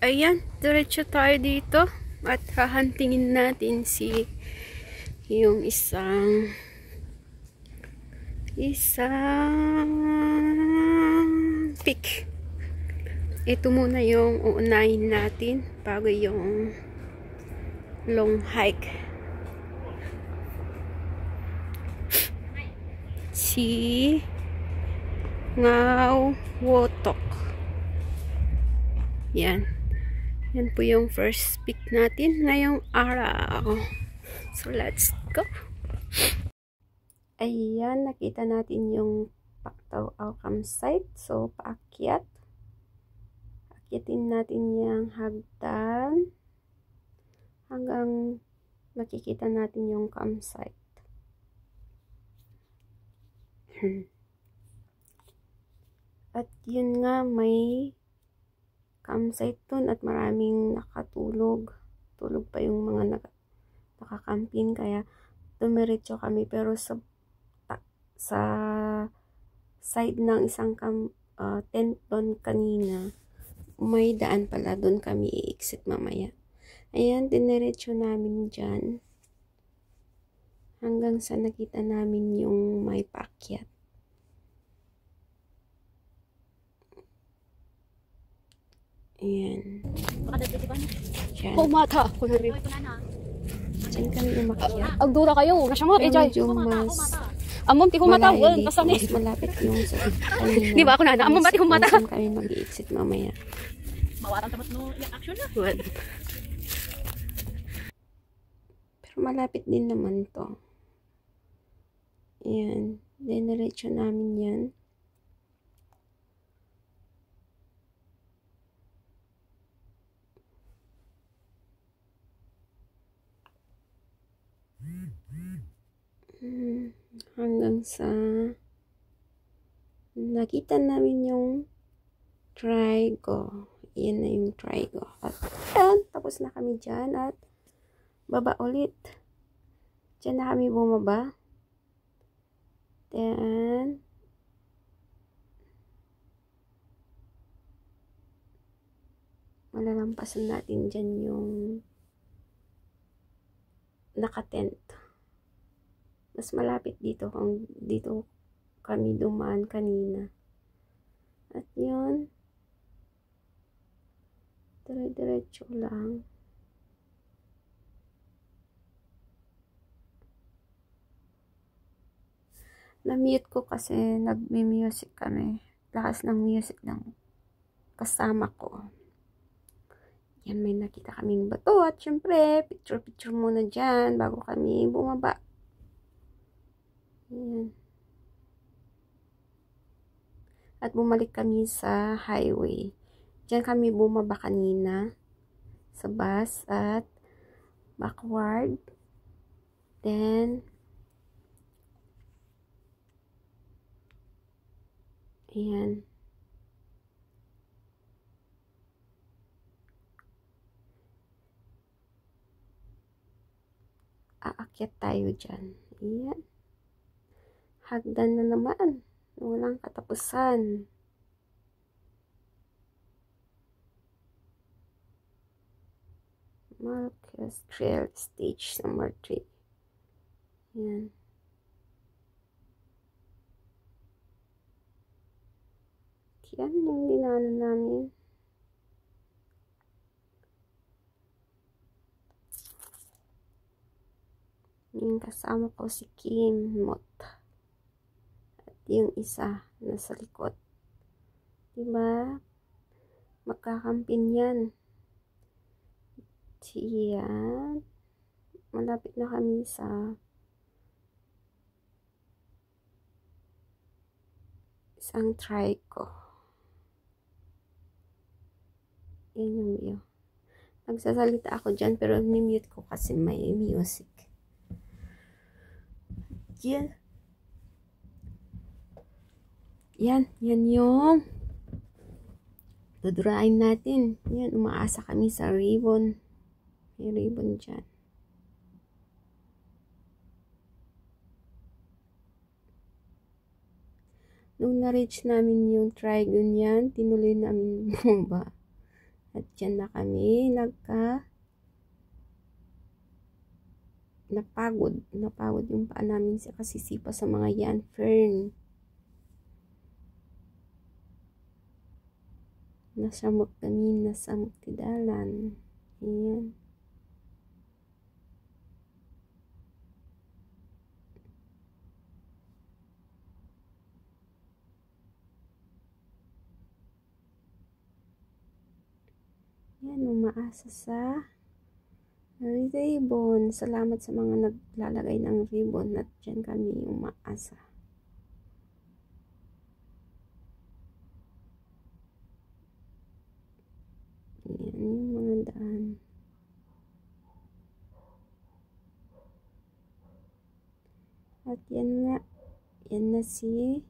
Ayan, diretso tayo dito at hahantingin natin yung isang peak. Ito muna yung uunahin natin bago yung long hike. Si Ngau Wotok. Yan. Yan po yung first peak natin ngayong araw. So, let's go. Ayan, nakita natin yung Paktaw campsite. So, paakyat. Akyatin natin yung hagdan hanggang makikita natin yung campsite. At yun nga, may campsite dun at maraming nakatulog. Tulog pa yung mga nakakamping, kaya dumiretso kami. Pero sa side ng isang tent doon kanina, may daan pala, doon kami i-exit mamaya. Ayan, diniretso namin dyan hanggang sa nakita namin yung may paakyat. Ayan. Kumata. Diyan kami umakyat. Ang dura kayo. Nasyamot. Medyo mas Amom ti humata. Basta ni. mas malapit yung sa kanina. Di ba ako na? Amom ba ti humata? Saan kami mag-i-exit mamaya. Mawatang tamat no yung action na. Pero malapit din naman to. Ayan. Diniretso namin yan. Hanggang sa nakita namin yung trigo. Yan na yung trigo. At yan, tapos na kami dyan at baba ulit. Dyan na kami bumaba. Then malalampasan natin dyan yung nakatent. Mas malapit dito kung dito kami dumaan kanina. At yun, dire-diretso lang. Na-mute ko kasi nagmi-music kami. Lakas ng music ng kasama ko. Yan, may nakita kaming bato at syempre, picture-picture muna dyan bago kami bumaba. Ayan. At bumalik kami sa highway. Diyan kami bumaba kanina sa bus at backward. Then ayan. Aakyat tayo dyan. Ayan. Hagdan na naman. Walang katapusan. Marquez Trail Stage number 3. Yan. Yan yung dinaanan namin. Yung kasama ko si Kim Mot. Yung isa nasa likod. Diba? Magkakampin yan. Siyan. Malapit na kami sa isang trigo. Yan yung view. Nagsasalita ako dyan pero ni-mute ko kasi may music. Yan. Yan yung dudurain natin. Yan, umaasa kami sa ribbon. May ribbon dyan. Nung na-reach namin yung trigon yan, tinuloy namin bumaba. At dyan na kami, napagod yung paa namin kasi sipa sa mga yan fern. Nasamok kami, nasamok tidalan. Ayan. Yan, umaasa sa ribbon. Salamat sa mga naglalagay ng ribbon at dyan kami umaasa. Yan yung mga daan. At yan nga, yan na si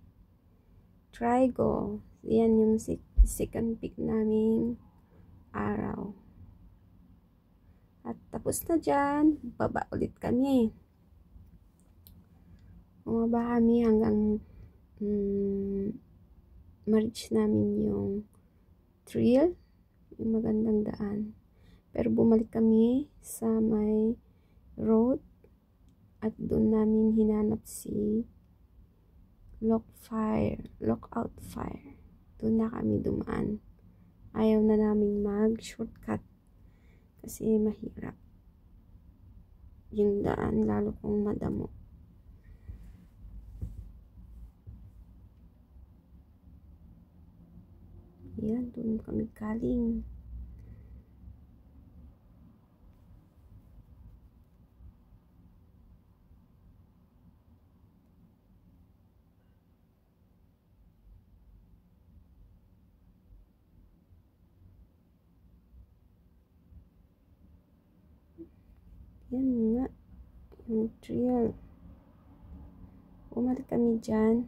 Trigo. Yan yung second pick naming araw. At tapos na dyan, baba ulit kami. Bumaba kami hanggang ma-reach namin yung trail, yung magandang daan. Pero bumalik kami sa may road at doon namin hinanap si Lookout Fire. Doon na kami dumaan. Ayaw na namin mag-shortcut kasi mahirap yung daan, lalo kung madamo. Yan, doon kami galing. Yan nga, yung trail. Bumalik kami dyan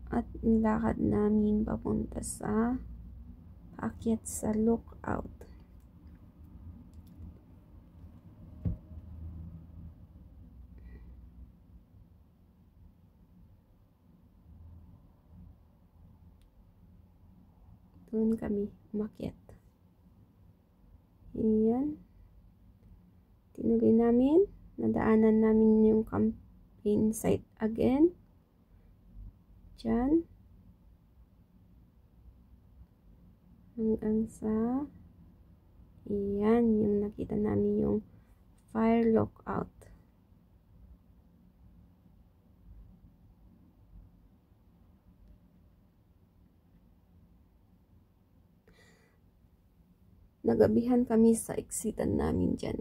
at nilakad namin papunta sa paakyat sa Lookout. Doon kami umakyat. Ayan. Tinuloy namin. Nadaanan namin yung camping site again. Diyan. Hanggang sa ayan, yung nakita namin yung fire lookout. Nagabihan kami sa exitan namin dyan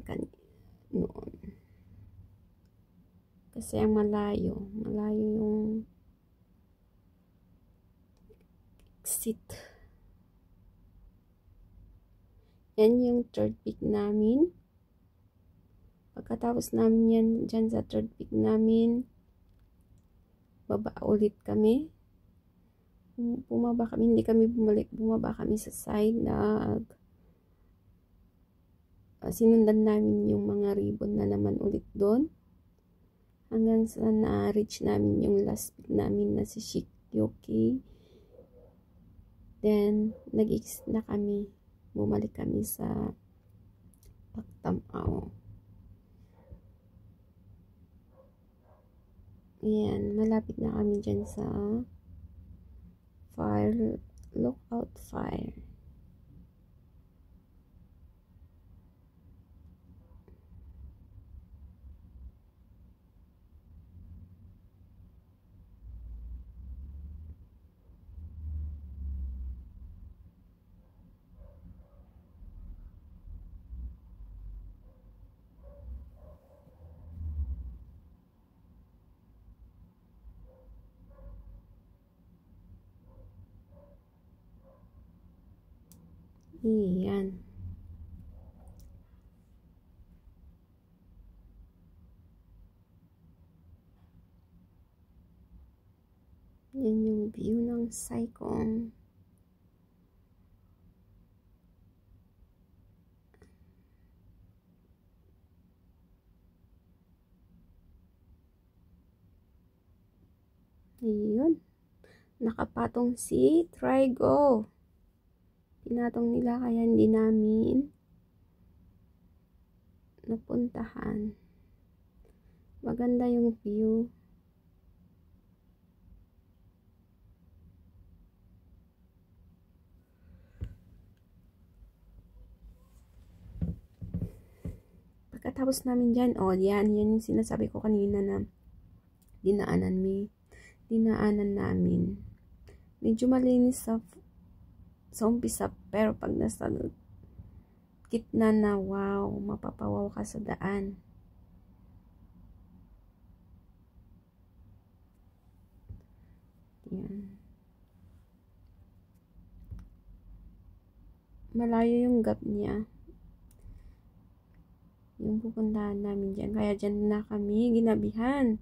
noon. Kasi ang malayo yung exit. Yan yung third peak namin. Pagkatapos namin yan dyan sa third peak namin, baba ulit kami. Bumaba kami, hindi kami bumalik. Bumaba kami sa side. Sinundan namin yung mga ribbon na naman ulit doon. Hanggang sa na-reach namin yung last peak namin na si Shikyoki. Then, nag-exit na kami. Bumalik kami sa Pagtamaw. Ayan, malapit na kami dyan sa Lookout Fire. Ayan. Yan yung view ng Saikong. Ayun. Nakapatong si Trigo. Pinatong nila kaya hindi namin napuntahan. Maganda yung view. Pagkatapos namin dyan, yan yung sinasabi ko kanina na dinaanan namin. Medyo malinis sa umpisa, pero pag nasa gitna na, wow, mapapawaw ka sa daan. Yan. Malayo yung gap niya. Yung pupuntahan namin dyan. Kaya dyan na kami ginabihan.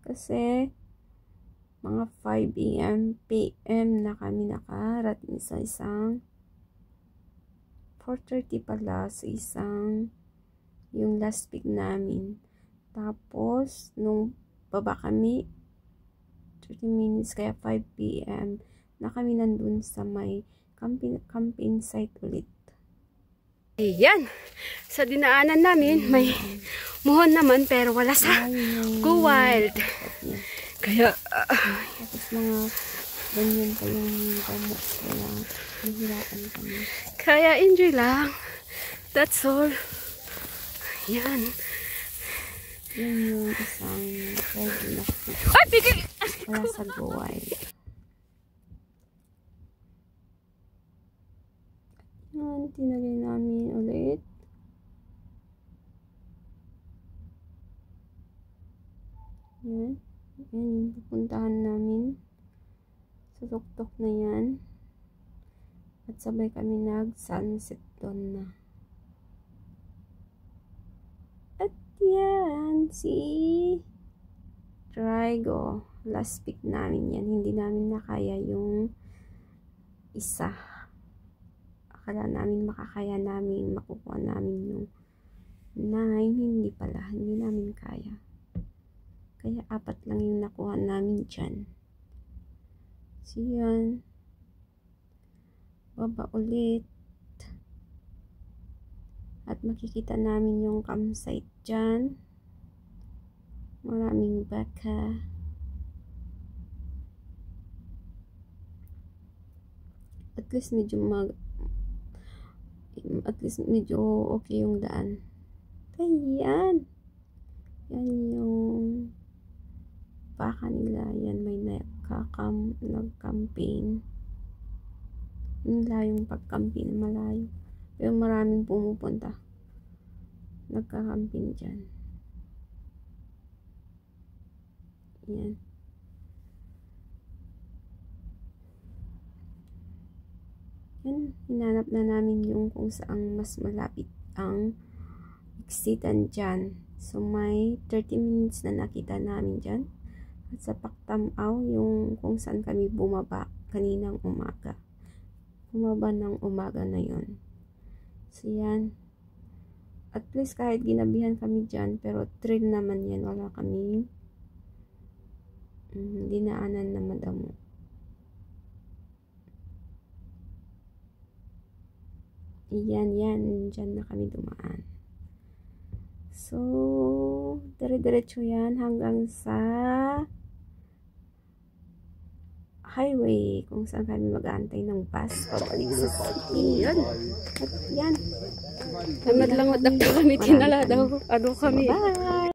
Kasi mga 5 PM na kami nakarating sa isang 4:30 pala sa isang yung last pick namin. Tapos nung baba kami 30 minutes kaya 5 PM na kami nandun sa may camping site ulit. Ayan, sa dinaanan namin may muhon naman pero wala sa Go Wild. Kaya tapos mga ganyan pa yung gamot, kaya nahirapan kami. Kaya enjoy lang. That's all. Yan. Yan yung isang pwede na wala sa Go Wild. Yan, tinagay namin ulit. Yan. Yan yung pupuntahan namin. Sa tuktok na yan. At sabay kami nag-sunset doon na. At yan, si Trigo. Last pick namin yan. Hindi namin nakaya yung isa. Akala namin makakaya namin, makukuha namin yung 9. Hindi pala. Hindi namin kaya. Kaya 4 lang yung nakuha namin dyan. So yan. Baba ulit. At makikita namin yung campsite dyan. Maraming baka. At least medyo okay yung daan. Ayan. Yan yung baka nila. Yan, may nag-camping. Malayong pag-camping, malayo. Pero maraming pumupunta. Nagka-camping dyan. Yan. Yan, hinanap na namin yung kung saan mas malapit ang exitan dyan. So, may 30 minutes na nakita namin dyan. At sa Pactamaw, yung kung saan kami bumaba kaninang umaga. Bumaba ng umaga na yon. So, yan. At least kahit ginabihan kami dyan, pero trail naman yan. Wala kami dinaanan na madamo. Yan. Dyan na kami dumaan. So, dire-diretso yan hanggang sa highway kung saan kami mag-aantay ng bus pabalik sa city. Yan. At yan. Tamad lang kami tinala daw. Ano kami? Bye!